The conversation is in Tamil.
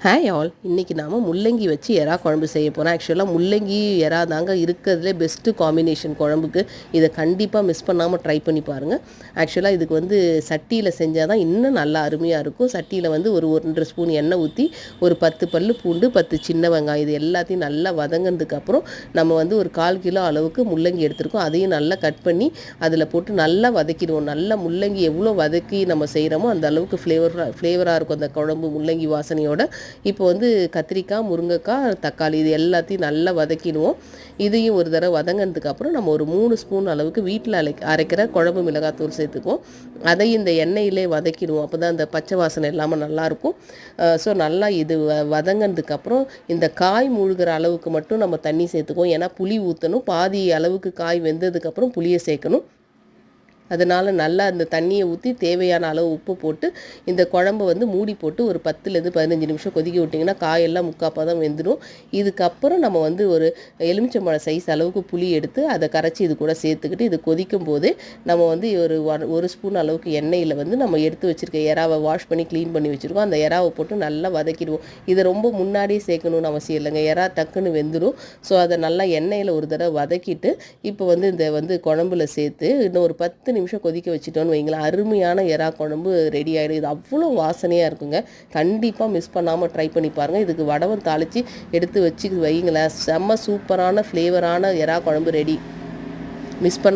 ஹாய் ஆல், இன்றைக்கி நாம் முள்ளங்கி வச்சு எறா குழம்பு செய்ய போகிறோம். ஆக்சுவலாக முள்ளங்கி எறா தாங்க இருக்கிறதுலே பெஸ்ட்டு காம்பினேஷன் குழம்புக்கு. இதை கண்டிப்பாக மிஸ் பண்ணாமல் ட்ரை பண்ணி பாருங்கள். ஆக்சுவலாக இதுக்கு சட்டியில் செஞ்சால் தான் இன்னும் நல்லா அருமையாக இருக்கும். சட்டியில் ஒரு 1 ஸ்பூன் எண்ணெய் ஊற்றி ஒரு 10 பல்லு பூண்டு, 10 சின்ன வெங்காயம் இது எல்லாத்தையும் நல்லா வதங்கினதுக்கப்புறம் நம்ம ஒரு 1/4 கிலோ அளவுக்கு முள்ளங்கி எடுத்துருக்கோம். அதையும் நல்லா கட் பண்ணி அதில் போட்டு நல்லா வதக்கிடுவோம். நல்லா முள்ளங்கி எவ்வளோ வதக்கி நம்ம செய்கிறோமோ அந்த அளவுக்கு ஃப்ளேவராக இருக்கும் அந்த குழம்பு முள்ளங்கி வாசனையோட. இப்போ கத்திரிக்காய், முருங்கைக்காய், தக்காளி இது எல்லாத்தையும் நல்லா வதக்கிடுவோம். இதையும் ஒரு தடவை வதங்கினதுக்கப்புறம் நம்ம ஒரு 3 ஸ்பூன் அளவுக்கு வீட்டில் அரைக்கிற குழம்பு மிளகாத்தூள் சேர்த்துக்குவோம். அதையும் இந்த எண்ணெயிலே வதக்கிடுவோம். அப்போ தான் அந்த பச்சை வாசனை இல்லாமல் நல்லாயிருக்கும். ஸோ நல்லா இது வதங்கினதுக்கப்புறம் இந்த காய் மூழ்கிற அளவுக்கு மட்டும் நம்ம தண்ணி சேர்த்துக்குவோம். ஏன்னா புளி ஊற்றணும். பாதி அளவுக்கு காய் வெந்ததுக்கப்புறம் புளியை சேர்க்கணும். அதனால் நல்லா அந்த தண்ணியை ஊற்றி தேவையான அளவு உப்பு போட்டு இந்த குழம்பு மூடி போட்டு ஒரு 10லேருந்து 15 நிமிஷம் கொதிக்க விட்டிங்கன்னா காயெல்லாம் முக்காப்பாக வெந்துடும். இதுக்கப்புறம் நம்ம ஒரு எலுமிச்சம்பழம் சைஸ் அளவுக்கு புளி எடுத்து அதை கரைச்சி இது கூட சேர்த்துக்கிட்டு இது கொதிக்கும் போதே நம்ம ஒரு ஸ்பூன் அளவுக்கு எண்ணெயில் நம்ம எடுத்து வச்சுருக்க எறாவை வாஷ் பண்ணி க்ளீன் பண்ணி வச்சுருக்கோம். அந்த எறாவை போட்டு நல்லா வதக்கிடுவோம். இதை ரொம்ப முன்னாடியே சேர்க்கணும்னு அவசியம் இல்லைங்க. எறா டக்குன்னு வெந்துடும். ஸோ அதை நல்லா எண்ணெயில் ஒரு தடவை வதக்கிட்டு இப்போ இந்த குழம்புல சேர்த்து இன்னும் ஒரு 10 நிமிஷம் கொதிக்க வச்சுட்டோன்னு வைங்களேன், அருமையான எறா குழம்பு ரெடி ஆகிடும். இது அவ்வளோ வாசனையாக இருக்குங்க. கண்டிப்பாக மிஸ் பண்ணாமல் ட்ரை பண்ணி பாருங்கள். இதுக்கு வடவம் தாளித்து எடுத்து வச்சு வைங்களேன், செம்ம சூப்பரான ஃப்ளேவரான எறா குழம்பு ரெடி. மிஸ் பண்ணாமல்